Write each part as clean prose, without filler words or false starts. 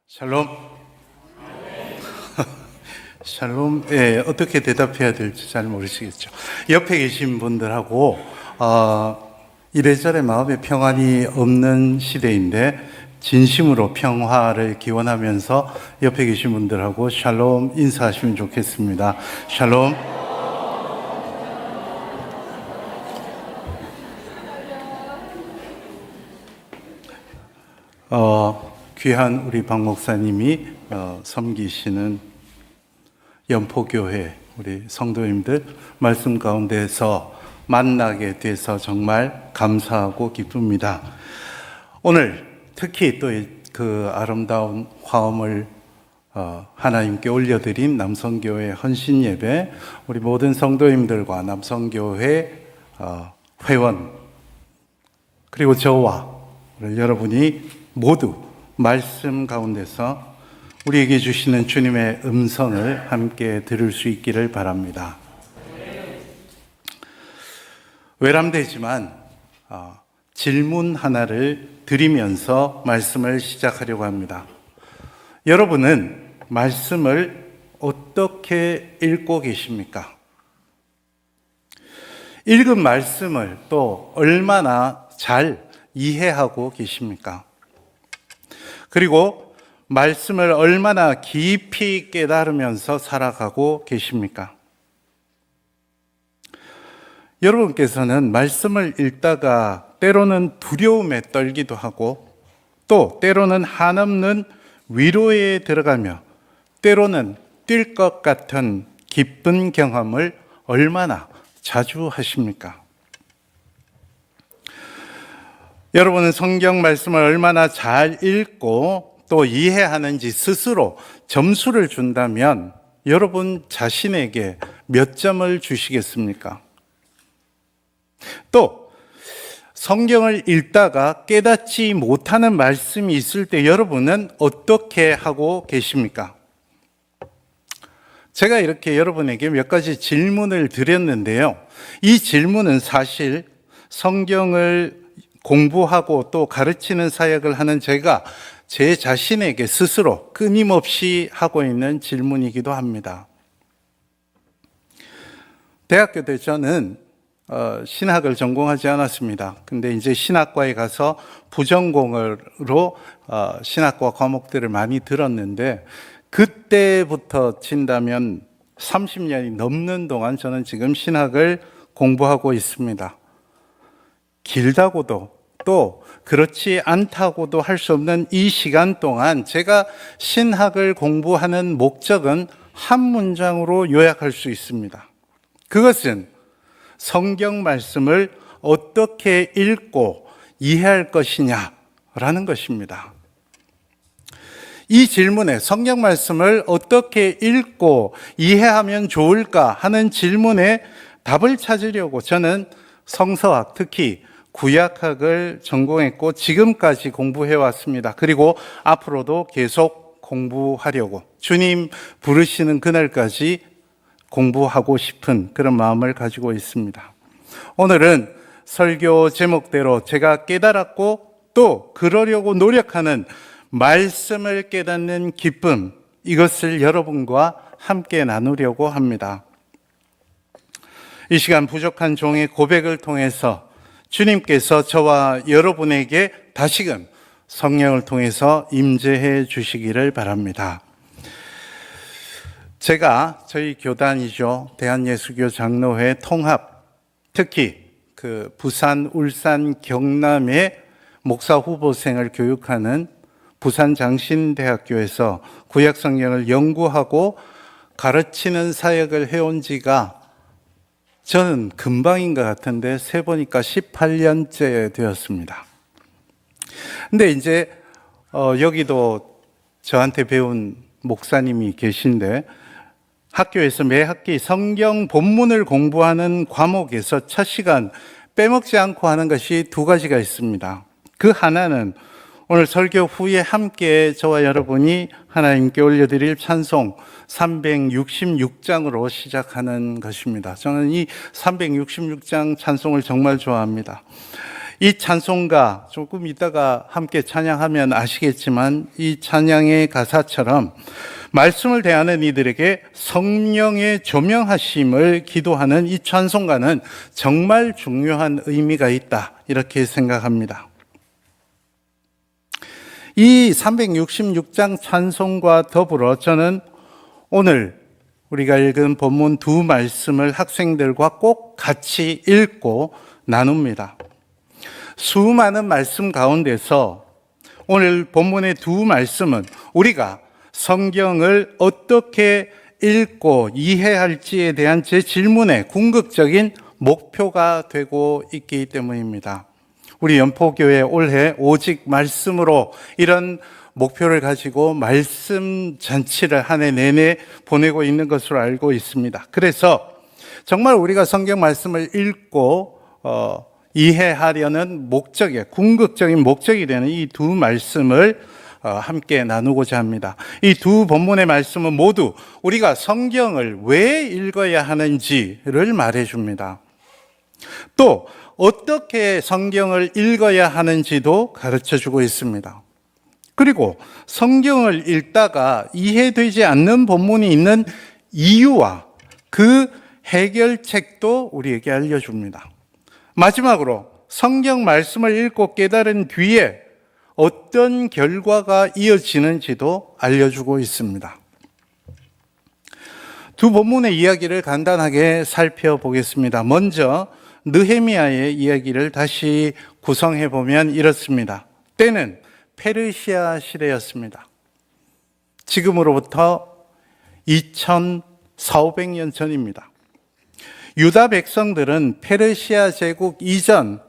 샬롬. 샬롬. 예, 어떻게 대답해야 될지 잘 모르시겠죠. 옆에 계신 분들하고 이래저래 마음의 평안이 없는 시대인데 진심으로 평화를 기원하면서 옆에 계신 분들하고 샬롬 인사하시면 좋겠습니다. 샬롬. 귀한 우리 박 목사님이 섬기시는 연포교회 우리 성도님들 말씀 가운데서 만나게 돼서 정말 감사하고 기쁩니다. 오늘 특히 또 그 아름다운 화음을 하나님께 올려드린 남성교회 헌신 예배, 우리 모든 성도님들과 남성교회 회원 그리고 저와 여러분이 모두 말씀 가운데서 우리에게 주시는 주님의 음성을 함께 들을 수 있기를 바랍니다. 외람되지만 질문 하나를 드리면서 말씀을 시작하려고 합니다. 여러분은 말씀을 어떻게 읽고 계십니까? 읽은 말씀을 또 얼마나 잘 이해하고 계십니까? 그리고 말씀을 얼마나 깊이 깨달으면서 살아가고 계십니까? 여러분께서는 말씀을 읽다가 때로는 두려움에 떨기도 하고 또 때로는 한없는 위로에 들어가며 때로는 뛸 것 같은 기쁜 경험을 얼마나 자주 하십니까? 여러분은 성경 말씀을 얼마나 잘 읽고 또 이해하는지 스스로 점수를 준다면 여러분 자신에게 몇 점을 주시겠습니까? 또 성경을 읽다가 깨닫지 못하는 말씀이 있을 때 여러분은 어떻게 하고 계십니까? 제가 이렇게 여러분에게 몇 가지 질문을 드렸는데요. 이 질문은 사실 성경을 공부하고 또 가르치는 사역을 하는 제가 제 자신에게 스스로 끊임없이 하고 있는 질문이기도 합니다. 대학교 때 저는 신학을 전공하지 않았습니다. 근데 이제 신학과에 가서 부전공으로 신학과 과목들을 많이 들었는데 그때부터 친다면 30년이 넘는 동안 저는 지금 신학을 공부하고 있습니다. 길다고도 또 그렇지 않다고도 할 수 없는 이 시간 동안 제가 신학을 공부하는 목적은 한 문장으로 요약할 수 있습니다. 그것은 성경 말씀을 어떻게 읽고 이해할 것이냐라는 것입니다. 이 질문에 성경 말씀을 어떻게 읽고 이해하면 좋을까 하는 질문에 답을 찾으려고 저는 성서학, 특히 구약학을 전공했고 지금까지 공부해 왔습니다. 그리고 앞으로도 계속 공부하려고 주님 부르시는 그날까지 공부하고 싶은 그런 마음을 가지고 있습니다. 오늘은 설교 제목대로 제가 깨달았고 또 그러려고 노력하는 말씀을 깨닫는 기쁨, 이것을 여러분과 함께 나누려고 합니다. 이 시간 부족한 종의 고백을 통해서 주님께서 저와 여러분에게 다시금 성령을 통해서 임재해 주시기를 바랍니다. 제가 저희 교단이죠. 대한예수교 장로회 통합, 특히 그 부산, 울산, 경남의 목사 후보생을 교육하는 부산장신대학교에서 구약성경을 연구하고 가르치는 사역을 해온 지가 저는 금방인 것 같은데 세보니까 18년째 되었습니다. 근데 이제 여기도 저한테 배운 목사님이 계신데 학교에서 매 학기 성경 본문을 공부하는 과목에서 첫 시간 빼먹지 않고 하는 것이 두 가지가 있습니다. 그 하나는 오늘 설교 후에 함께 저와 여러분이 하나님께 올려드릴 찬송 366장으로 시작하는 것입니다. 저는 이 366장 찬송을 정말 좋아합니다. 이 찬송가 조금 이따가 함께 찬양하면 아시겠지만 이 찬양의 가사처럼 말씀을 대하는 이들에게 성령의 조명하심을 기도하는 이 찬송가는 정말 중요한 의미가 있다, 이렇게 생각합니다. 이 366장 찬송과 더불어 저는 오늘 우리가 읽은 본문 두 말씀을 학생들과 꼭 같이 읽고 나눕니다. 수많은 말씀 가운데서 오늘 본문의 두 말씀은 우리가 성경을 어떻게 읽고 이해할지에 대한 제 질문의 궁극적인 목표가 되고 있기 때문입니다. 우리 연포교회 올해 오직 말씀으로 이런 목표를 가지고 말씀 잔치를 한 해 내내 보내고 있는 것으로 알고 있습니다. 그래서 정말 우리가 성경 말씀을 읽고 이해하려는 목적의 궁극적인 목적이 되는 이 두 말씀을 함께 나누고자 합니다. 이 두 본문의 말씀은 모두 우리가 성경을 왜 읽어야 하는지를 말해줍니다. 또 어떻게 성경을 읽어야 하는지도 가르쳐주고 있습니다. 그리고 성경을 읽다가 이해되지 않는 본문이 있는 이유와 그 해결책도 우리에게 알려줍니다. 마지막으로 성경 말씀을 읽고 깨달은 뒤에 어떤 결과가 이어지는지도 알려주고 있습니다. 두 본문의 이야기를 간단하게 살펴보겠습니다. 먼저 느헤미야의 이야기를 다시 구성해 보면 이렇습니다. 때는 페르시아 시대였습니다. 지금으로부터 2400년 전입니다. 유다 백성들은 페르시아 제국 이전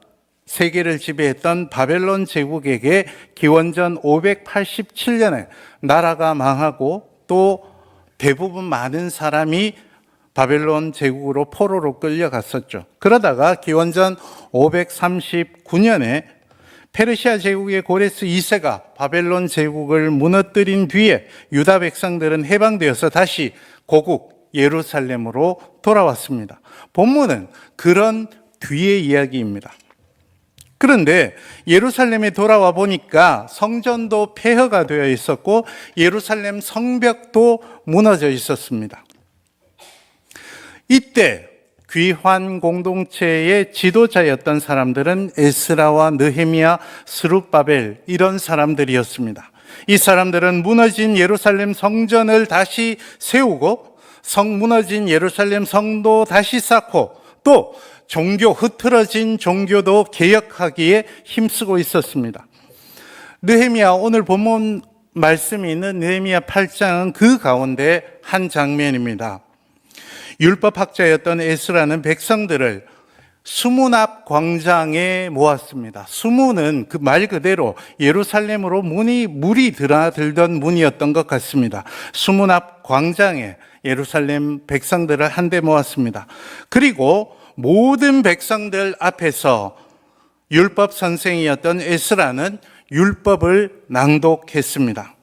세계를 지배했던 바벨론 제국에게 기원전 587년에 나라가 망하고 또 대부분 많은 사람이 바벨론 제국으로 포로로 끌려갔었죠. 그러다가 기원전 539년에 페르시아 제국의 고레스 2세가 바벨론 제국을 무너뜨린 뒤에 유다 백성들은 해방되어서 다시 고국 예루살렘으로 돌아왔습니다. 본문은 그런 뒤의 이야기입니다. 그런데 예루살렘에 돌아와 보니까 성전도 폐허가 되어 있었고 예루살렘 성벽도 무너져 있었습니다. 이때 귀환 공동체의 지도자였던 사람들은 에스라와 느헤미야, 스룹바벨 이런 사람들이었습니다. 이 사람들은 무너진 예루살렘 성전을 다시 세우고 무너진 예루살렘 성도 다시 쌓고 또 흐트러진 종교도 개혁하기에 힘쓰고 있었습니다. 느헤미야, 오늘 본문 말씀이 있는 느헤미야 8장은 그 가운데 한 장면입니다. 율법학자였던 에스라는 백성들을 수문 앞 광장에 모았습니다. 수문은 그 말 그대로 예루살렘으로 물이 드나들던 문이었던 것 같습니다. 수문 앞 광장에 예루살렘 백성들을 한데 모았습니다. 그리고 모든 백성들 앞에서 율법 선생이었던 에스라는 율법을 낭독했습니다.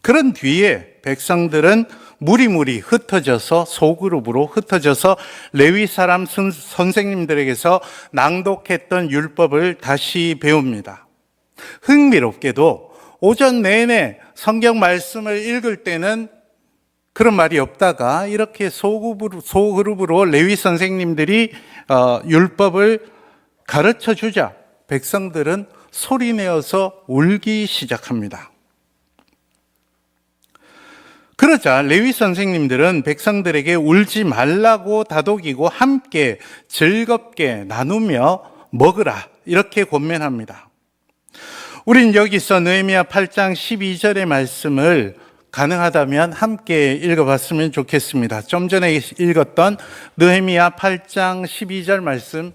그런 뒤에 백성들은 무리무리 흩어져서 소그룹으로 흩어져서 레위 사람 선생님들에게서 낭독했던 율법을 다시 배웁니다. 흥미롭게도 오전 내내 성경 말씀을 읽을 때는 그런 말이 없다가 이렇게 소그룹으로 레위 선생님들이 율법을 가르쳐 주자 백성들은 소리내어서 울기 시작합니다. 그러자 레위 선생님들은 백성들에게 울지 말라고 다독이고 함께 즐겁게 나누며 먹으라 이렇게 권면합니다. 우린 여기서 느헤미야 8장 12절의 말씀을 가능하다면 함께 읽어봤으면 좋겠습니다. 좀 전에 읽었던 느헤미야 8장 12절 말씀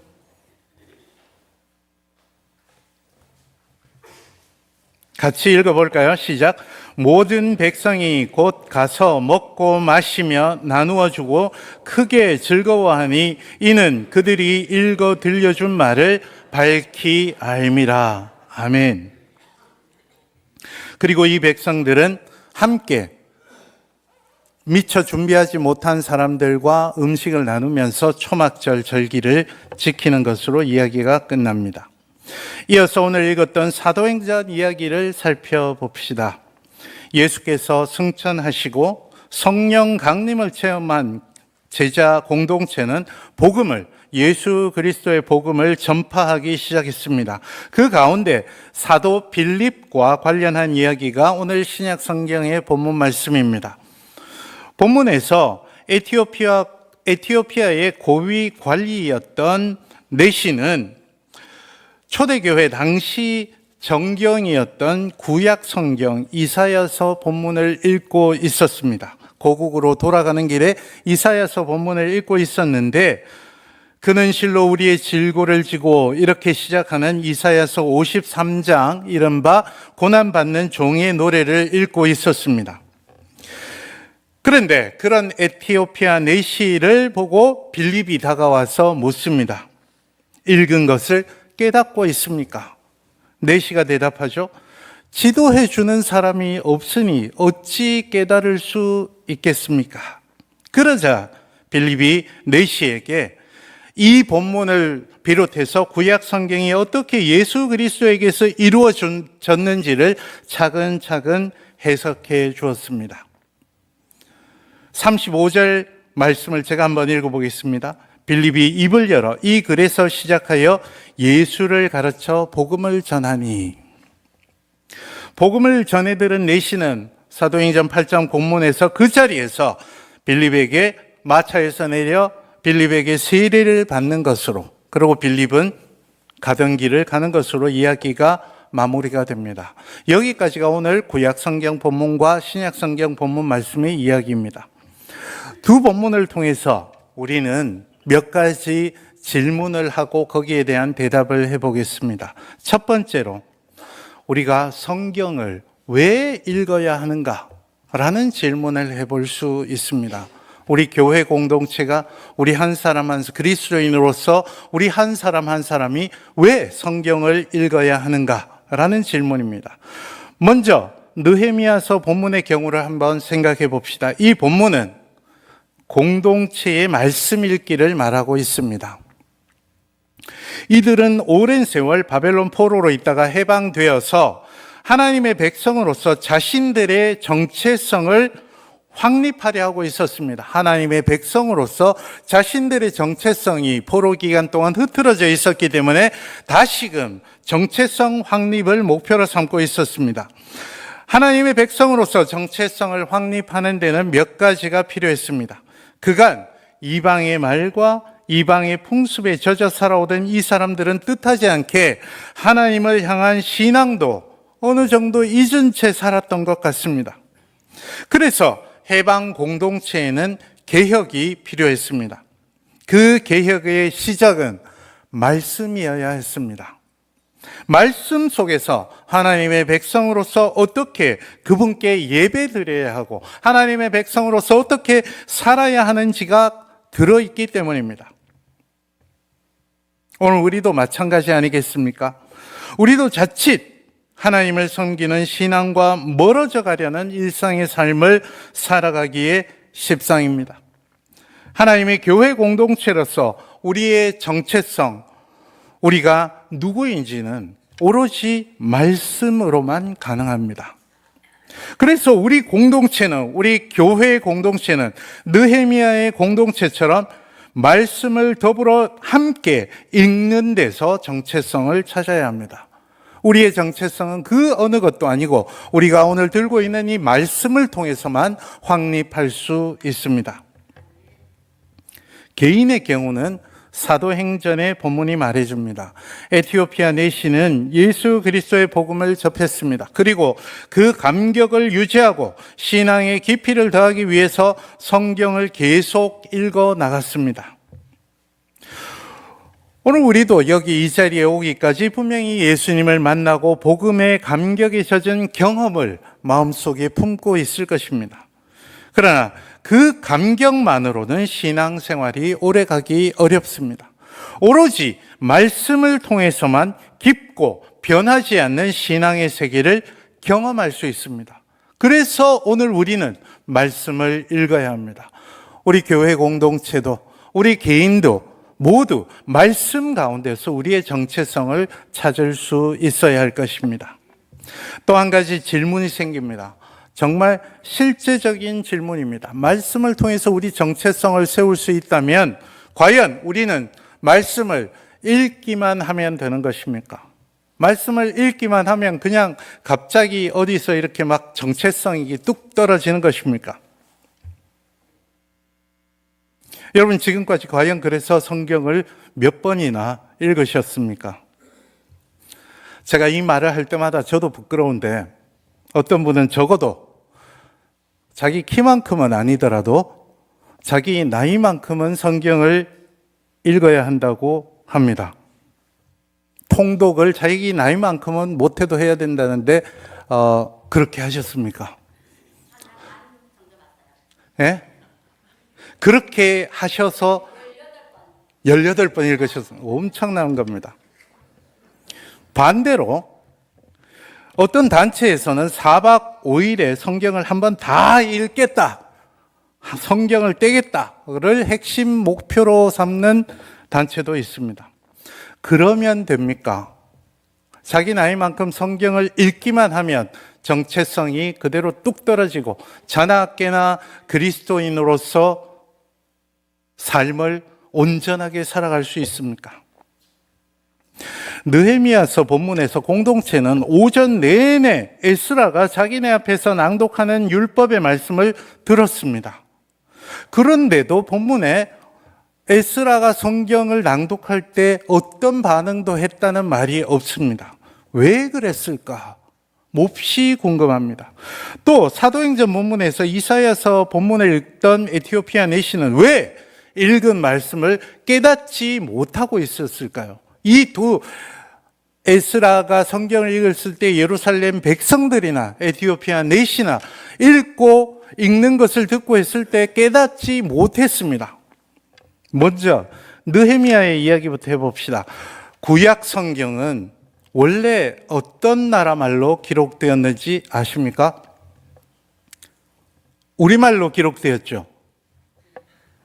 같이 읽어볼까요? 시작. 모든 백성이 곧 가서 먹고 마시며 나누어 주고 크게 즐거워하니 이는 그들이 읽어 들려준 말을 밝히 알미라. 아멘. 그리고 이 백성들은 함께 미처 준비하지 못한 사람들과 음식을 나누면서 초막절 절기를 지키는 것으로 이야기가 끝납니다. 이어서 오늘 읽었던 사도행전 이야기를 살펴봅시다. 예수께서 승천하시고 성령 강림을 체험한 제자 공동체는 예수 그리스도의 복음을 전파하기 시작했습니다. 그 가운데 사도 빌립과 관련한 이야기가 오늘 신약 성경의 본문 말씀입니다. 본문에서 에티오피아의 고위 관리였던 내시는 초대교회 당시 정경이었던 구약 성경 이사야서 본문을 읽고 있었습니다. 고국으로 돌아가는 길에 이사야서 본문을 읽고 있었는데 그는 실로 우리의 질고를 지고 이렇게 시작하는 이사야서 53장 이른바 고난받는 종의 노래를 읽고 있었습니다. 그런데 그런 에티오피아 내시를 보고 빌립이 다가와서 묻습니다. 읽은 것을 깨닫고 있습니까? 내시가 대답하죠. 지도해 주는 사람이 없으니 어찌 깨달을 수 있겠습니까? 그러자 빌립이 내시에게 이 본문을 비롯해서 구약 성경이 어떻게 예수 그리스도에게서 이루어졌는지를 차근차근 해석해 주었습니다. 35절 말씀을 제가 한번 읽어보겠습니다. 빌립이 입을 열어 이 글에서 시작하여 예수를 가르쳐 복음을 전하니. 복음을 전해들은 내시는 사도행전 8장 본문에서 그 자리에서 빌립에게 마차에서 내려 빌립에게 세례를 받는 것으로, 그리고 빌립은 가던 길을 가는 것으로 이야기가 마무리가 됩니다. 여기까지가 오늘 구약 성경 본문과 신약 성경 본문 말씀의 이야기입니다. 두 본문을 통해서 우리는 몇 가지 질문을 하고 거기에 대한 대답을 해보겠습니다. 첫 번째로 우리가 성경을 왜 읽어야 하는가라는 질문을 해볼 수 있습니다. 우리 교회 공동체가 우리 한 사람 한 그리스도인으로서 우리 한 사람 한 사람이 왜 성경을 읽어야 하는가라는 질문입니다. 먼저 느헤미야서 본문의 경우를 한번 생각해 봅시다. 이 본문은 공동체의 말씀 읽기를 말하고 있습니다. 이들은 오랜 세월 바벨론 포로로 있다가 해방되어서 하나님의 백성으로서 자신들의 정체성을 확립하려 하고 있었습니다. 하나님의 백성으로서 자신들의 정체성이 포로 기간 동안 흐트러져 있었기 때문에 다시금 정체성 확립을 목표로 삼고 있었습니다. 하나님의 백성으로서 정체성을 확립하는 데는 몇 가지가 필요했습니다. 그간 이방의 말과 이방의 풍습에 젖어 살아오던 이 사람들은 뜻하지 않게 하나님을 향한 신앙도 어느 정도 잊은 채 살았던 것 같습니다. 그래서 해방 공동체에는 개혁이 필요했습니다. 그 개혁의 시작은 말씀이어야 했습니다. 말씀 속에서 하나님의 백성으로서 어떻게 그분께 예배드려야 하고 하나님의 백성으로서 어떻게 살아야 하는지가 들어있기 때문입니다. 오늘 우리도 마찬가지 아니겠습니까? 우리도 자칫 하나님을 섬기는 신앙과 멀어져 가려는 일상의 삶을 살아가기에 십상입니다. 하나님의 교회 공동체로서 우리의 정체성, 우리가 누구인지는 오로지 말씀으로만 가능합니다. 그래서 우리 공동체는, 우리 교회 공동체는 느헤미야의 공동체처럼 말씀을 더불어 함께 읽는 데서 정체성을 찾아야 합니다. 우리의 정체성은 그 어느 것도 아니고 우리가 오늘 들고 있는 이 말씀을 통해서만 확립할 수 있습니다. 개인의 경우는 사도행전의 본문이 말해줍니다. 에티오피아 내시는 예수 그리스도의 복음을 접했습니다. 그리고 그 감격을 유지하고 신앙의 깊이를 더하기 위해서 성경을 계속 읽어 나갔습니다. 오늘 우리도 여기 이 자리에 오기까지 분명히 예수님을 만나고 복음의 감격에 젖은 경험을 마음속에 품고 있을 것입니다. 그러나 그 감격만으로는 신앙생활이 오래가기 어렵습니다. 오로지 말씀을 통해서만 깊고 변하지 않는 신앙의 세계를 경험할 수 있습니다. 그래서 오늘 우리는 말씀을 읽어야 합니다. 우리 교회 공동체도 우리 개인도 모두 말씀 가운데서 우리의 정체성을 찾을 수 있어야 할 것입니다. 또 한 가지 질문이 생깁니다. 정말 실제적인 질문입니다. 말씀을 통해서 우리 정체성을 세울 수 있다면 과연 우리는 말씀을 읽기만 하면 되는 것입니까? 말씀을 읽기만 하면 그냥 갑자기 어디서 이렇게 막 정체성이 뚝 떨어지는 것입니까? 여러분, 지금까지 과연 그래서 성경을 몇 번이나 읽으셨습니까? 제가 이 말을 할 때마다 저도 부끄러운데 어떤 분은 적어도 자기 키만큼은 아니더라도 자기 나이만큼은 성경을 읽어야 한다고 합니다. 통독을 자기 나이만큼은 못해도 해야 된다는데 그렇게 하셨습니까? 예? 그렇게 하셔서 18번 읽으셨습니다. 엄청난 겁니다. 반대로 어떤 단체에서는 4박 5일에 성경을 한번 다 읽겠다, 성경을 떼겠다를 핵심 목표로 삼는 단체도 있습니다. 그러면 됩니까? 자기 나이만큼 성경을 읽기만 하면 정체성이 그대로 뚝 떨어지고 자나깨나 그리스도인으로서 삶을 온전하게 살아갈 수 있습니까? 느헤미야서 본문에서 공동체는 오전 내내 에스라가 자기네 앞에서 낭독하는 율법의 말씀을 들었습니다. 그런데도 본문에 에스라가 성경을 낭독할 때 어떤 반응도 했다는 말이 없습니다. 왜 그랬을까? 몹시 궁금합니다. 또 사도행전 본문에서 이사야서 본문을 읽던 에티오피아 내시는 왜 읽은 말씀을 깨닫지 못하고 있었을까요? 이 두 에스라가 성경을 읽었을 때 예루살렘 백성들이나 에티오피아 내시나 읽고 읽는 것을 듣고 했을 때 깨닫지 못했습니다. 먼저 느헤미야의 이야기부터 해봅시다. 구약 성경은 원래 어떤 나라 말로 기록되었는지 아십니까? 우리말로 기록되었죠?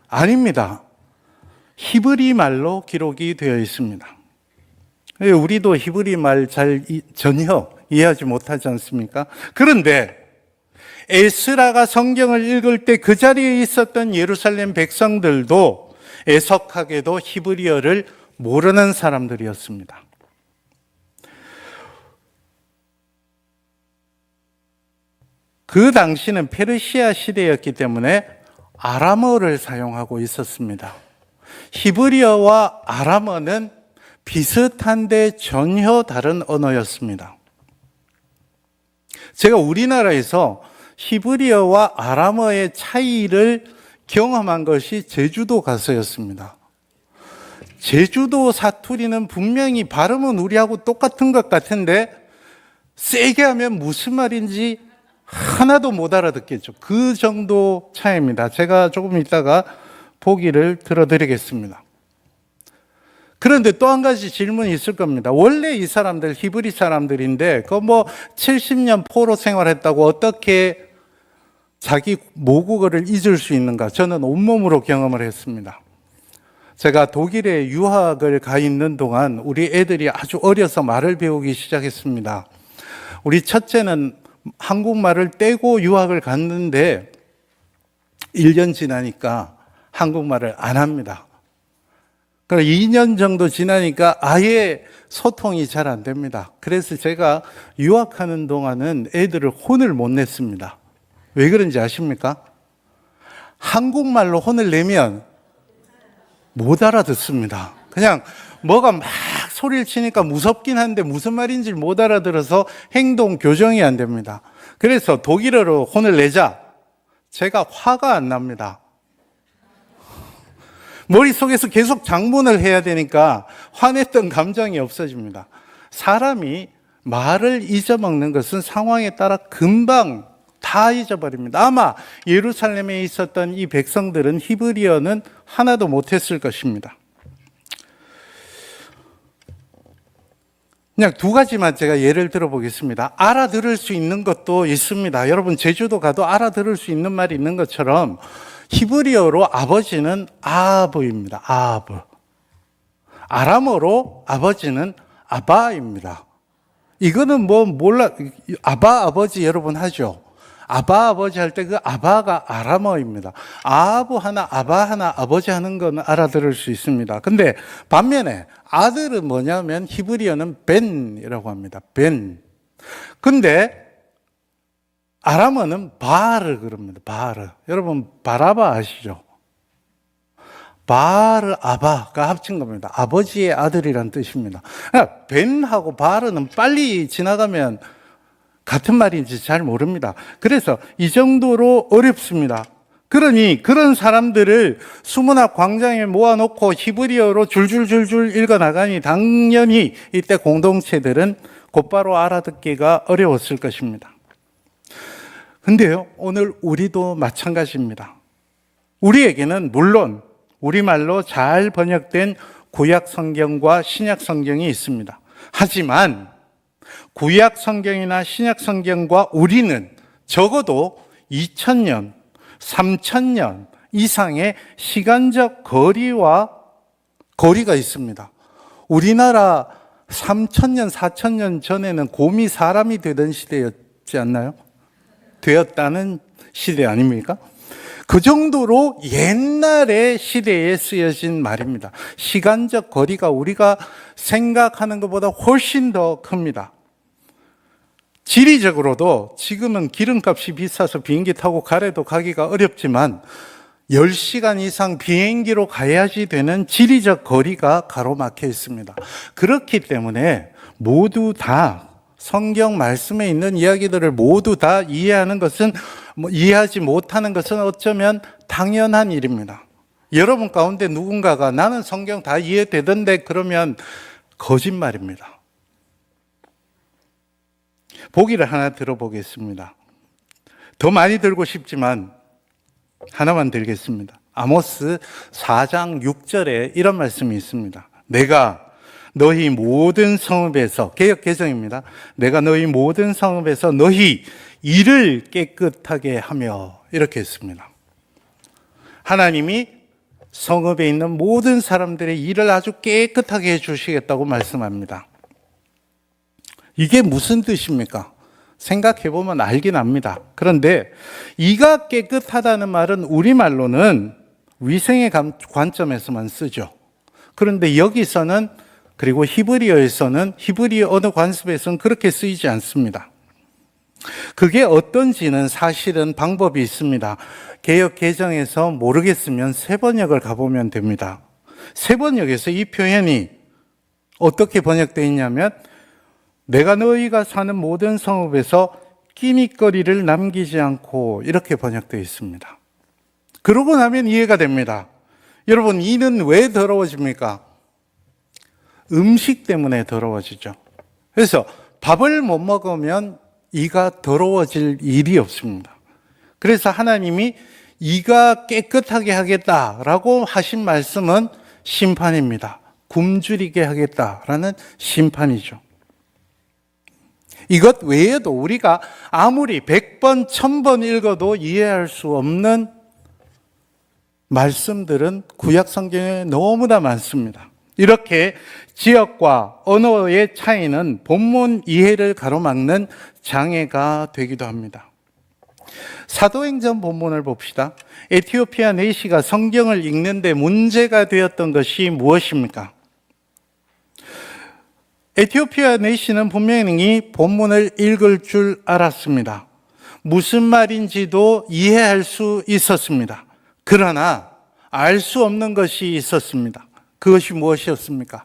아닙니다. 히브리 말로 기록이 되어 있습니다. 우리도 히브리 말 전혀 이해하지 못하지 않습니까? 그런데 에스라가 성경을 읽을 때 그 자리에 있었던 예루살렘 백성들도 애석하게도 히브리어를 모르는 사람들이었습니다. 그 당시는 페르시아 시대였기 때문에 아람어를 사용하고 있었습니다. 히브리어와 아람어는 비슷한데 전혀 다른 언어였습니다. 제가 우리나라에서 히브리어와 아람어의 차이를 경험한 것이 제주도 가서였습니다. 제주도 사투리는 분명히 발음은 우리하고 똑같은 것 같은데 세게 하면 무슨 말인지 하나도 못 알아듣겠죠. 그 정도 차이입니다. 제가 조금 이따가 보기를 들어드리겠습니다. 그런데 또 한 가지 질문이 있을 겁니다. 원래 이 사람들 히브리 사람들인데 70년 포로 생활했다고 어떻게 자기 모국어를 잊을 수 있는가? 저는 온몸으로 경험을 했습니다. 제가 독일에 유학을 가 있는 동안 우리 애들이 아주 어려서 말을 배우기 시작했습니다. 우리 첫째는 한국말을 떼고 유학을 갔는데 1년 지나니까 한국말을 안 합니다. 그럼 2년 정도 지나니까 아예 소통이 잘 안 됩니다. 그래서 제가 유학하는 동안은 애들을 혼을 못 냈습니다. 왜 그런지 아십니까? 한국말로 혼을 내면 못 알아듣습니다. 그냥 뭐가 막 소리를 치니까 무섭긴 한데 무슨 말인지 못 알아들어서 행동 교정이 안 됩니다. 그래서 독일어로 혼을 내자 제가 화가 안 납니다. 머릿속에서 계속 장문을 해야 되니까 화냈던 감정이 없어집니다. 사람이 말을 잊어먹는 것은 상황에 따라 금방 다 잊어버립니다. 아마 예루살렘에 있었던 이 백성들은 히브리어는 하나도 못했을 것입니다. 그냥 두 가지만 제가 예를 들어보겠습니다. 알아들을 수 있는 것도 있습니다. 여러분 제주도 가도 알아들을 수 있는 말이 있는 것처럼 히브리어로 아버지는 아브입니다. 아브. 아람어로 아버지는 아바입니다. 이거는 아바 아버지 여러분 하죠. 아바 아버지 할 때 그 아바가 아람어입니다. 아부 하나 아바 하나 아버지 하는 건 알아들을 수 있습니다. 근데 반면에 아들은 뭐냐면 히브리어는 벤이라고 합니다. 벤. 근데 아람어는 바르 그럽니다. 바르. 여러분 바라바 아시죠? 바르 아바가 합친 겁니다. 아버지의 아들이란 뜻입니다. 그러니까 벤하고 바르는 빨리 지나가면 같은 말인지 잘 모릅니다. 그래서 이 정도로 어렵습니다. 그러니 그런 사람들을 수문학 광장에 모아놓고 히브리어로 줄줄줄줄 읽어나가니 당연히 이때 공동체들은 곧바로 알아듣기가 어려웠을 것입니다. 근데요, 오늘 우리도 마찬가지입니다. 우리에게는 물론 우리말로 잘 번역된 구약 성경과 신약 성경이 있습니다. 하지만 구약 성경이나 신약 성경과 우리는 적어도 2000년, 3000년 이상의 시간적 거리가 있습니다. 우리나라 3000년, 4000년 전에는 곰이 사람이 되던 시대였지 않나요? 되었다는 시대 아닙니까? 그 정도로 옛날의 시대에 쓰여진 말입니다. 시간적 거리가 우리가 생각하는 것보다 훨씬 더 큽니다. 지리적으로도 지금은 기름값이 비싸서 비행기 타고 가래도 가기가 어렵지만 10시간 이상 비행기로 가야지 되는 지리적 거리가 가로막혀 있습니다. 그렇기 때문에 모두 다 성경 말씀에 있는 이야기들을 모두 다 이해하는 것은 이해하지 못하는 것은 어쩌면 당연한 일입니다. 여러분 가운데 누군가가 나는 성경 다 이해되던데 그러면 거짓말입니다. 보기를 하나 들어보겠습니다. 더 많이 들고 싶지만 하나만 들겠습니다. 아모스 4장 6절에 이런 말씀이 있습니다. 내가 너희 모든 성읍에서, 개역 개정입니다. 내가 너희 모든 성읍에서 너희 일을 깨끗하게 하며, 이렇게 했습니다. 하나님이 성읍에 있는 모든 사람들의 일을 아주 깨끗하게 해주시겠다고 말씀합니다. 이게 무슨 뜻입니까? 생각해보면 알긴 압니다. 그런데 이가 깨끗하다는 말은 우리말로는 위생의 관점에서만 쓰죠. 그런데 여기서는, 그리고 히브리어에서는, 히브리어 언어 관습에서는 그렇게 쓰이지 않습니다. 그게 어떤지는 사실은 방법이 있습니다. 개역 개정에서 모르겠으면 세번역을 가보면 됩니다. 세번역에서 이 표현이 어떻게 번역되어 있냐면 내가 너희가 사는 모든 성읍에서 끼니거리를 남기지 않고, 이렇게 번역되어 있습니다. 그러고 나면 이해가 됩니다. 여러분, 이는 왜 더러워집니까? 음식 때문에 더러워지죠. 그래서 밥을 못 먹으면 이가 더러워질 일이 없습니다. 그래서 하나님이 이가 깨끗하게 하겠다라고 하신 말씀은 심판입니다. 굶주리게 하겠다라는 심판이죠. 이것 외에도 우리가 아무리 100번, 1000번 읽어도 이해할 수 없는 말씀들은 구약 성경에 너무나 많습니다. 이렇게 지역과 언어의 차이는 본문 이해를 가로막는 장애가 되기도 합니다. 사도행전 본문을 봅시다. 에티오피아 내시가 성경을 읽는데 문제가 되었던 것이 무엇입니까? 에티오피아 내시는 분명히 본문을 읽을 줄 알았습니다. 무슨 말인지도 이해할 수 있었습니다. 그러나 알 수 없는 것이 있었습니다. 그것이 무엇이었습니까?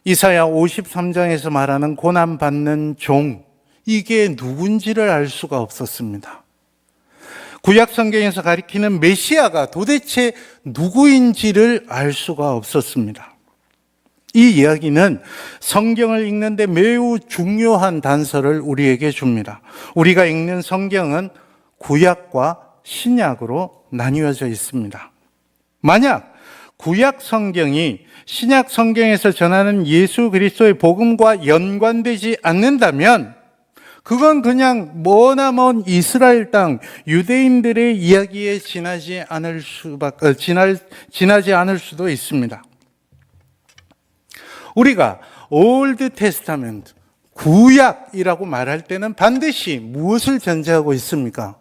이사야 53장에서 말하는 고난받는 종, 이게 누군지를 알 수가 없었습니다. 구약 성경에서 가리키는 메시아가 도대체 누구인지를 알 수가 없었습니다. 이 이야기는 성경을 읽는데 매우 중요한 단서를 우리에게 줍니다. 우리가 읽는 성경은 구약과 신약으로 나뉘어져 있습니다. 만약 구약 성경이 신약 성경에서 전하는 예수 그리스도의 복음과 연관되지 않는다면 그건 그냥 머나먼 이스라엘 땅 유대인들의 이야기에 지나지 않을 수도 있습니다. 우리가 올드 테스타멘트, 구약이라고 말할 때는 반드시 무엇을 전제하고 있습니까?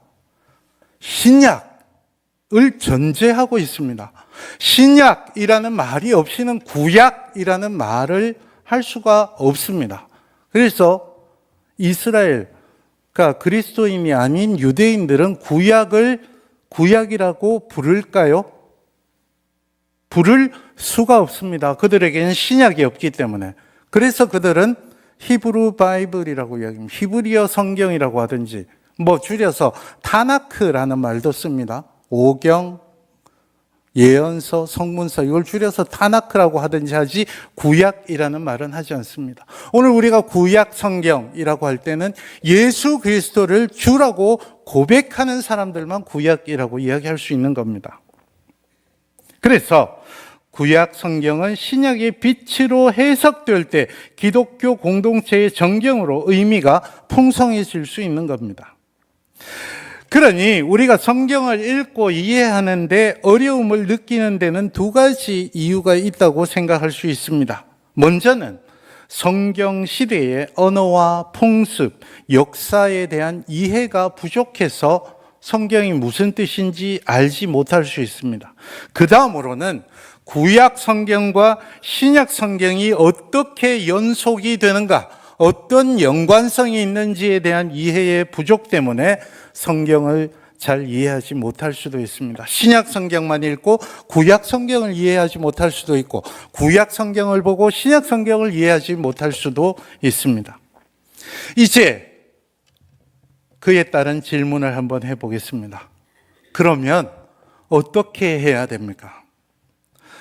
신약을 전제하고 있습니다. 신약이라는 말이 없이는 구약이라는 말을 할 수가 없습니다. 그래서 이스라엘, 그러니까 그리스도인이 아닌 유대인들은 구약을 구약이라고 부를까요? 부를 수가 없습니다. 그들에게는 신약이 없기 때문에. 그래서 그들은 히브루 바이블이라고 이야기합니다. 히브리어 성경이라고 하든지 줄여서 타나크라는 말도 씁니다. 오경, 예언서, 성문서 이걸 줄여서 타나크라고 하든지 하지 구약이라는 말은 하지 않습니다. 오늘 우리가 구약 성경이라고 할 때는 예수 그리스도를 주라고 고백하는 사람들만 구약이라고 이야기할 수 있는 겁니다. 그래서 구약 성경은 신약의 빛으로 해석될 때 기독교 공동체의 정경으로 의미가 풍성해질 수 있는 겁니다. 그러니 우리가 성경을 읽고 이해하는데 어려움을 느끼는 데는 두 가지 이유가 있다고 생각할 수 있습니다. 먼저는 성경 시대의 언어와 풍습, 역사에 대한 이해가 부족해서 성경이 무슨 뜻인지 알지 못할 수 있습니다. 그 다음으로는 구약 성경과 신약 성경이 어떻게 연속이 되는가, 어떤 연관성이 있는지에 대한 이해의 부족 때문에 성경을 잘 이해하지 못할 수도 있습니다. 신약 성경만 읽고 구약 성경을 이해하지 못할 수도 있고, 구약 성경을 보고 신약 성경을 이해하지 못할 수도 있습니다. 이제 그에 따른 질문을 한번 해보겠습니다. 그러면 어떻게 해야 됩니까?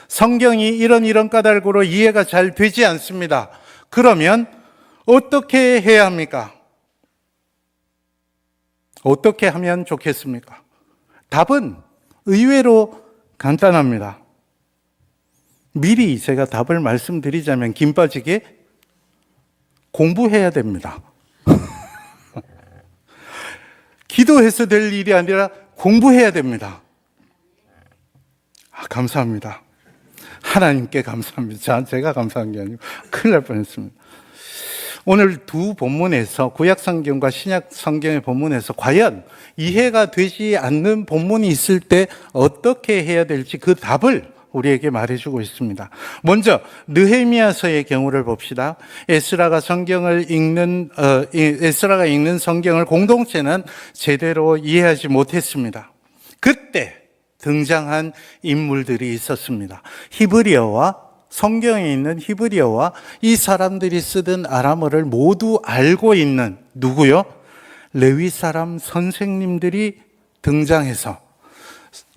성경이 이런 까닭으로 이해가 잘 되지 않습니다. 그러면 어떻게 해야 합니까? 어떻게 하면 좋겠습니까? 답은 의외로 간단합니다. 미리 제가 답을 말씀드리자면 김 빠지게 공부해야 됩니다. 기도해서 될 일이 아니라 공부해야 됩니다. 감사합니다. 하나님께 감사합니다. 제가 감사한 게 아니고 큰일 날 뻔했습니다. 오늘 두 본문에서 구약 성경과 신약 성경의 본문에서 과연 이해가 되지 않는 본문이 있을 때 어떻게 해야 될지 그 답을 우리에게 말해주고 있습니다. 먼저 느헤미야서의 경우를 봅시다. 에스라가 읽는 성경을 공동체는 제대로 이해하지 못했습니다. 그때 등장한 인물들이 있었습니다. 성경에 있는 히브리어와 이 사람들이 쓰던 아람어를 모두 알고 있는 누구요? 레위 사람 선생님들이 등장해서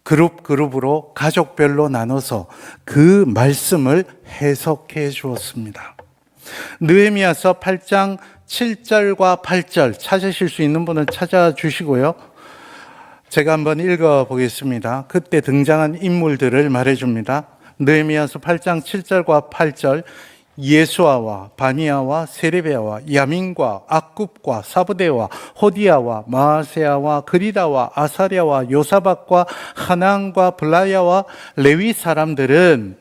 그룹으로 가족별로 나눠서 그 말씀을 해석해 주었습니다. 느헤미야서 8장 7절과 8절 찾으실 수 있는 분은 찾아주시고요. 제가 한번 읽어보겠습니다. 그때 등장한 인물들을 말해줍니다. 느헤미야서 8장 7절과 8절 예수아와 바니아와 세레베아와 야민과 악굽과 사브데와 호디아와 마아세아와 그리다와 아사랴와 요사박과 하난과 블라야와 레위 사람들은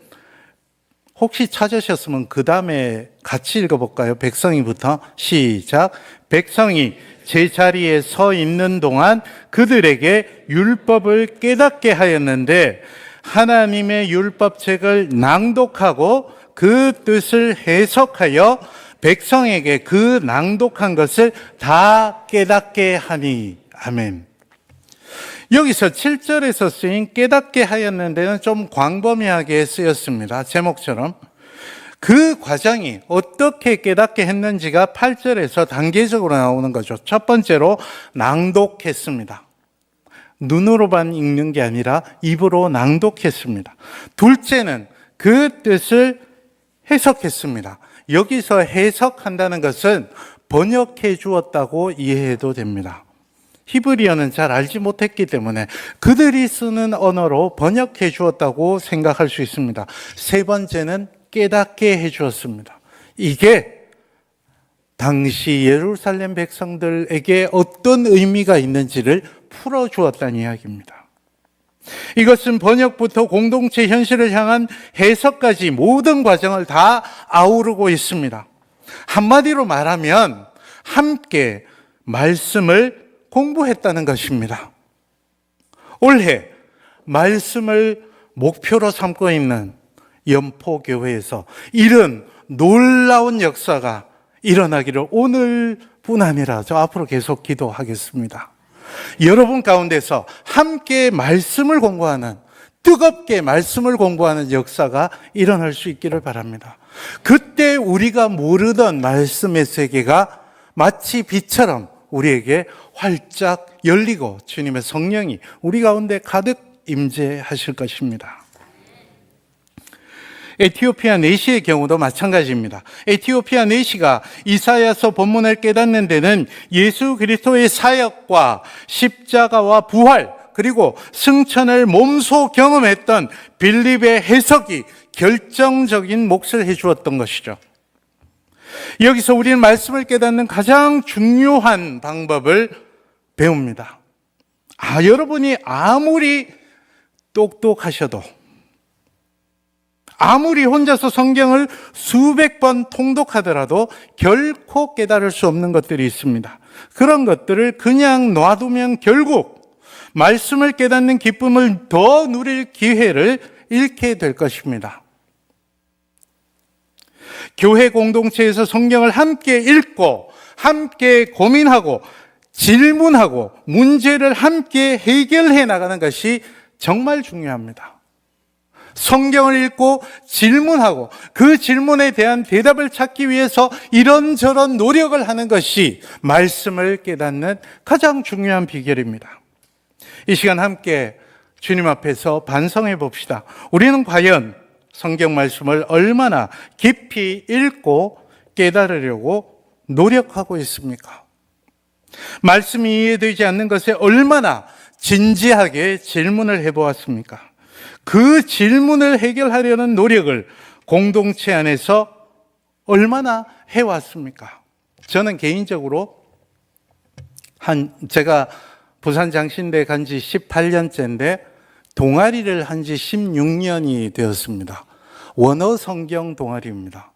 혹시 찾으셨으면 그 다음에 같이 읽어볼까요? 백성이부터 시작. 백성이 제자리에 서 있는 동안 그들에게 율법을 깨닫게 하였는데 하나님의 율법책을 낭독하고 그 뜻을 해석하여 백성에게 그 낭독한 것을 다 깨닫게 하니. 아멘. 여기서 7절에서 쓰인 깨닫게 하였는데는 좀 광범위하게 쓰였습니다. 제목처럼. 그 과정이 어떻게 깨닫게 했는지가 8절에서 단계적으로 나오는 거죠. 첫 번째로 낭독했습니다. 눈으로만 읽는 게 아니라 입으로 낭독했습니다. 둘째는 그 뜻을 해석했습니다. 여기서 해석한다는 것은 번역해 주었다고 이해해도 됩니다. 히브리어는 잘 알지 못했기 때문에 그들이 쓰는 언어로 번역해 주었다고 생각할 수 있습니다. 세 번째는 깨닫게 해 주었습니다. 이게 당시 예루살렘 백성들에게 어떤 의미가 있는지를 풀어주었다는 이야기입니다. 이것은 번역부터 공동체 현실을 향한 해석까지 모든 과정을 다 아우르고 있습니다. 한마디로 말하면 함께 말씀을 공부했다는 것입니다. 올해 말씀을 목표로 삼고 있는 연포교회에서 이런 놀라운 역사가 일어나기를 오늘뿐 아니라 저 앞으로 계속 기도하겠습니다. 여러분 가운데서 함께 말씀을 공부하는, 뜨겁게 말씀을 공부하는 역사가 일어날 수 있기를 바랍니다. 그때 우리가 모르던 말씀의 세계가 마치 빛처럼 우리에게 활짝 열리고 주님의 성령이 우리 가운데 가득 임재하실 것입니다. 에티오피아 내시의 경우도 마찬가지입니다. 에티오피아 내시가 이사야서 본문을 깨닫는 데는 예수 그리스도의 사역과 십자가와 부활 그리고 승천을 몸소 경험했던 빌립의 해석이 결정적인 몫을 해주었던 것이죠. 여기서 우리는 말씀을 깨닫는 가장 중요한 방법을 배웁니다. 여러분이 아무리 똑똑하셔도, 아무리 혼자서 성경을 수백 번 통독하더라도 결코 깨달을 수 없는 것들이 있습니다. 그런 것들을 그냥 놔두면 결국 말씀을 깨닫는 기쁨을 더 누릴 기회를 잃게 될 것입니다. 교회 공동체에서 성경을 함께 읽고 함께 고민하고 질문하고 문제를 함께 해결해 나가는 것이 정말 중요합니다. 성경을 읽고 질문하고 그 질문에 대한 대답을 찾기 위해서 이런저런 노력을 하는 것이 말씀을 깨닫는 가장 중요한 비결입니다. 이 시간 함께 주님 앞에서 반성해 봅시다. 우리는 과연 성경 말씀을 얼마나 깊이 읽고 깨달으려고 노력하고 있습니까? 말씀이 이해되지 않는 것에 얼마나 진지하게 질문을 해보았습니까? 그 질문을 해결하려는 노력을 공동체 안에서 얼마나 해왔습니까? 저는 개인적으로 제가 부산 장신대 간 지 18년째인데 동아리를 한 지 16년이 되었습니다. 원어 성경 동아리입니다.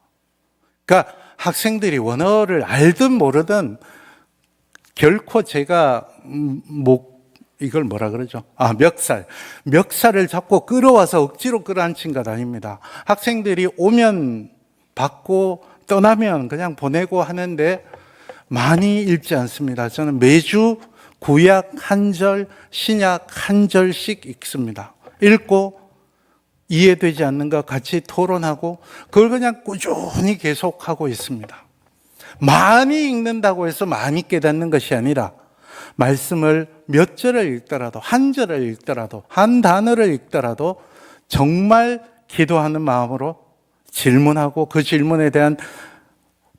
그러니까 학생들이 원어를 알든 모르든 결코 제가 이걸 뭐라 그러죠? 멱살을 잡고 끌어와서 억지로 끌어안친 것 아닙니다. 학생들이 오면 받고 떠나면 그냥 보내고 하는데 많이 읽지 않습니다. 저는 매주 구약 한 절, 신약 한 절씩 읽습니다. 읽고 이해되지 않는 것 같이 토론하고 그걸 그냥 꾸준히 계속하고 있습니다. 많이 읽는다고 해서 많이 깨닫는 것이 아니라 말씀을 몇 절을 읽더라도, 한 절을 읽더라도, 한 단어를 읽더라도 정말 기도하는 마음으로 질문하고 그 질문에 대한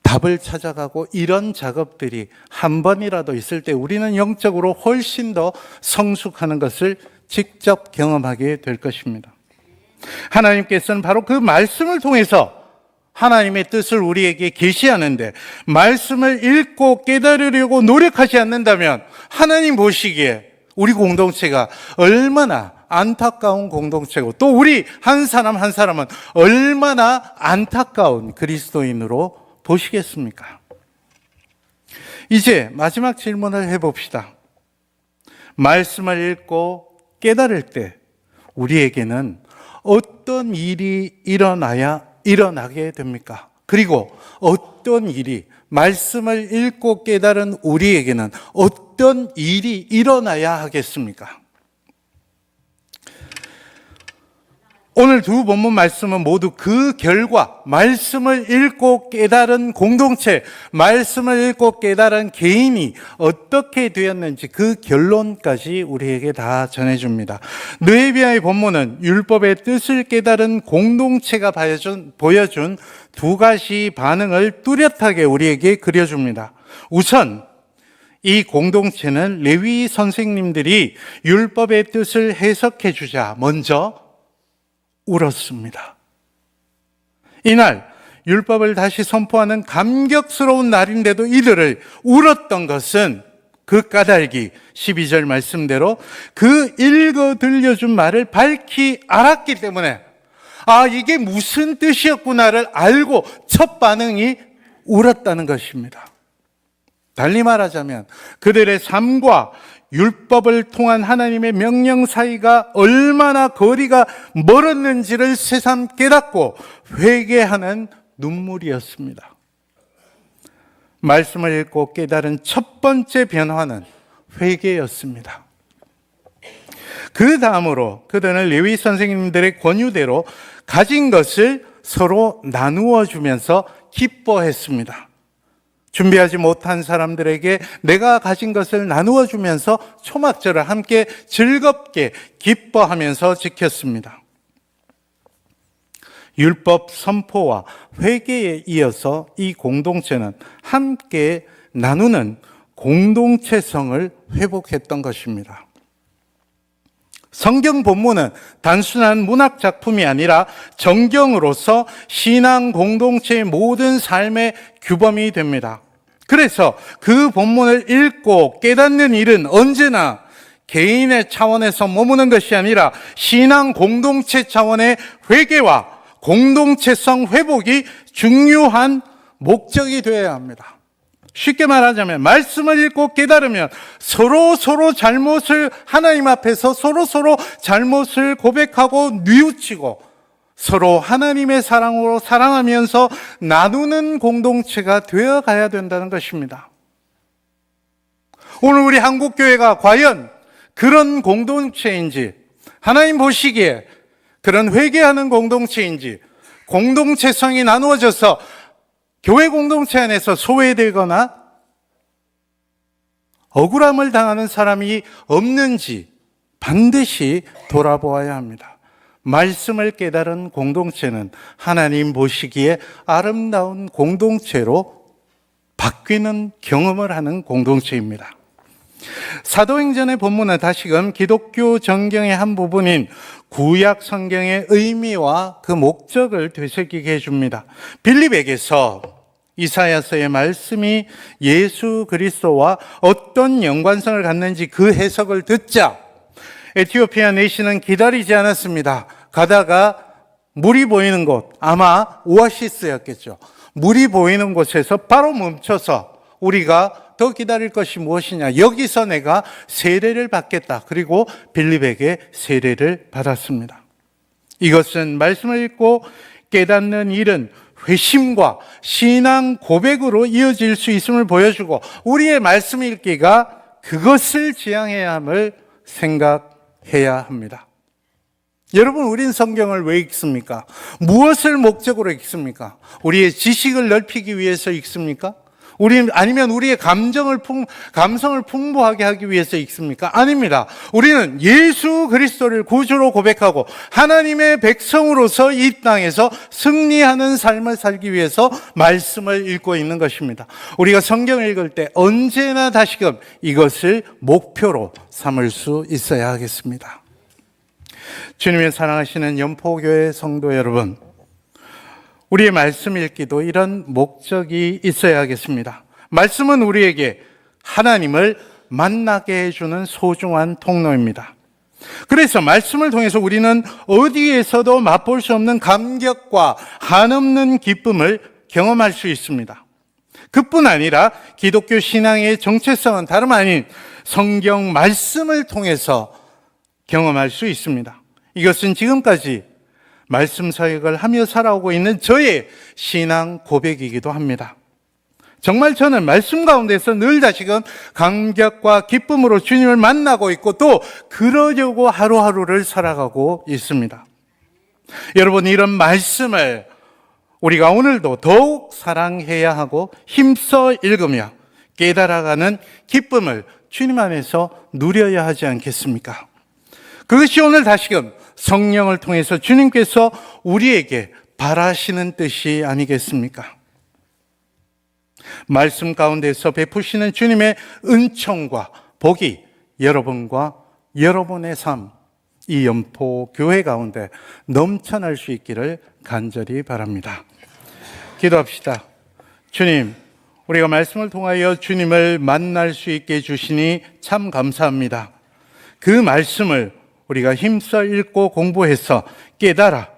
답을 찾아가고 이런 작업들이 한 번이라도 있을 때 우리는 영적으로 훨씬 더 성숙하는 것을 직접 경험하게 될 것입니다. 하나님께서는 바로 그 말씀을 통해서 하나님의 뜻을 우리에게 계시하는데 말씀을 읽고 깨달으려고 노력하지 않는다면 하나님 보시기에 우리 공동체가 얼마나 안타까운 공동체고 또 우리 한 사람 한 사람은 얼마나 안타까운 그리스도인으로 보시겠습니까? 이제 마지막 질문을 해봅시다. 말씀을 읽고 깨달을 때 우리에게는 어떤 일이 일어나게 됩니까? 그리고 어떤 일이 말씀을 읽고 깨달은 우리에게는 어떤 일이 일어나야 하겠습니까? 오늘 두 본문 말씀은 모두 그 결과, 말씀을 읽고 깨달은 공동체, 말씀을 읽고 깨달은 개인이 어떻게 되었는지 그 결론까지 우리에게 다 전해줍니다. 느헤미야의 본문은 율법의 뜻을 깨달은 공동체가 보여준 두 가지 반응을 뚜렷하게 우리에게 그려줍니다. 우선 이 공동체는 레위 선생님들이 율법의 뜻을 해석해 주자 먼저 울었습니다. 이날 율법을 다시 선포하는 감격스러운 날인데도 이들을 울었던 것은 그 까닭이 12절 말씀대로 그 읽어 들려준 말을 밝히 알았기 때문에 이게 무슨 뜻이었구나를 알고 첫 반응이 울었다는 것입니다. 달리 말하자면 그들의 삶과 율법을 통한 하나님의 명령 사이가 얼마나 거리가 멀었는지를 새삼 깨닫고 회개하는 눈물이었습니다. 말씀을 읽고 깨달은 첫 번째 변화는 회개였습니다. 그 다음으로 그들은 레위 선생님들의 권유대로 가진 것을 서로 나누어 주면서 기뻐했습니다. 준비하지 못한 사람들에게 내가 가진 것을 나누어 주면서 초막절을 함께 즐겁게 기뻐하면서 지켰습니다. 율법 선포와 회개에 이어서 이 공동체는 함께 나누는 공동체성을 회복했던 것입니다. 성경 본문은 단순한 문학 작품이 아니라 정경으로서 신앙 공동체의 모든 삶의 규범이 됩니다. 그래서 그 본문을 읽고 깨닫는 일은 언제나 개인의 차원에서 머무는 것이 아니라 신앙 공동체 차원의 회개와 공동체성 회복이 중요한 목적이 되어야 합니다. 쉽게 말하자면 말씀을 읽고 깨달으면 서로 잘못을 하나님 앞에서 서로 잘못을 고백하고 뉘우치고 서로 하나님의 사랑으로 사랑하면서 나누는 공동체가 되어 가야 된다는 것입니다. 오늘 우리 한국교회가 과연 그런 공동체인지, 하나님 보시기에 그런 회개하는 공동체인지, 공동체성이 나누어져서 교회 공동체 안에서 소외되거나 억울함을 당하는 사람이 없는지 반드시 돌아보아야 합니다. 말씀을 깨달은 공동체는 하나님 보시기에 아름다운 공동체로 바뀌는 경험을 하는 공동체입니다. 사도행전의 본문은 다시금 기독교 정경의 한 부분인 구약 성경의 의미와 그 목적을 되새기게 해줍니다. 빌립에게서 이사야서의 말씀이 예수 그리스도와 어떤 연관성을 갖는지 그 해석을 듣자 에티오피아 내시는 기다리지 않았습니다. 가다가 물이 보이는 곳, 아마 오아시스였겠죠. 물이 보이는 곳에서 바로 멈춰서 우리가 더 기다릴 것이 무엇이냐, 여기서 내가 세례를 받겠다. 그리고 빌립에게 세례를 받았습니다. 이것은 말씀을 읽고 깨닫는 일은 회심과 신앙 고백으로 이어질 수 있음을 보여주고 우리의 말씀 읽기가 그것을 지향해야 함을 생각해야 합니다. 여러분, 우린 성경을 왜 읽습니까? 무엇을 목적으로 읽습니까? 우리의 지식을 넓히기 위해서 읽습니까? 아니면 우리의 감성을 풍부하게 하기 위해서 읽습니까? 아닙니다. 우리는 예수 그리스도를 구주로 고백하고 하나님의 백성으로서 이 땅에서 승리하는 삶을 살기 위해서 말씀을 읽고 있는 것입니다. 우리가 성경을 읽을 때 언제나 다시금 이것을 목표로 삼을 수 있어야 하겠습니다. 주님의 사랑하시는 연포교회 성도 여러분, 우리의 말씀 읽기도 이런 목적이 있어야 하겠습니다. 말씀은 우리에게 하나님을 만나게 해주는 소중한 통로입니다. 그래서 말씀을 통해서 우리는 어디에서도 맛볼 수 없는 감격과 한없는 기쁨을 경험할 수 있습니다. 그뿐 아니라 기독교 신앙의 정체성은 다름 아닌 성경 말씀을 통해서 경험할 수 있습니다. 이것은 지금까지 말씀 사역을 하며 살아오고 있는 저의 신앙 고백이기도 합니다. 정말 저는 말씀 가운데서 늘 다시금 감격과 기쁨으로 주님을 만나고 있고 또 그러려고 하루하루를 살아가고 있습니다. 여러분, 이런 말씀을 우리가 오늘도 더욱 사랑해야 하고 힘써 읽으며 깨달아가는 기쁨을 주님 안에서 누려야 하지 않겠습니까? 그것이 오늘 다시금 성령을 통해서 주님께서 우리에게 바라시는 뜻이 아니겠습니까? 말씀 가운데서 베푸시는 주님의 은총과 복이 여러분과 여러분의 삶, 이 연포 교회 가운데 넘쳐날 수 있기를 간절히 바랍니다. 기도합시다. 주님, 우리가 말씀을 통하여 주님을 만날 수 있게 해주시니 참 감사합니다. 그 말씀을 우리가 힘써 읽고 공부해서 깨달아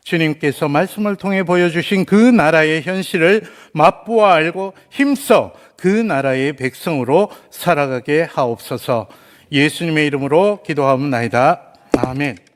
주님께서 말씀을 통해 보여주신 그 나라의 현실을 맛보아 알고 힘써 그 나라의 백성으로 살아가게 하옵소서. 예수님의 이름으로 기도하옵나이다. 아멘.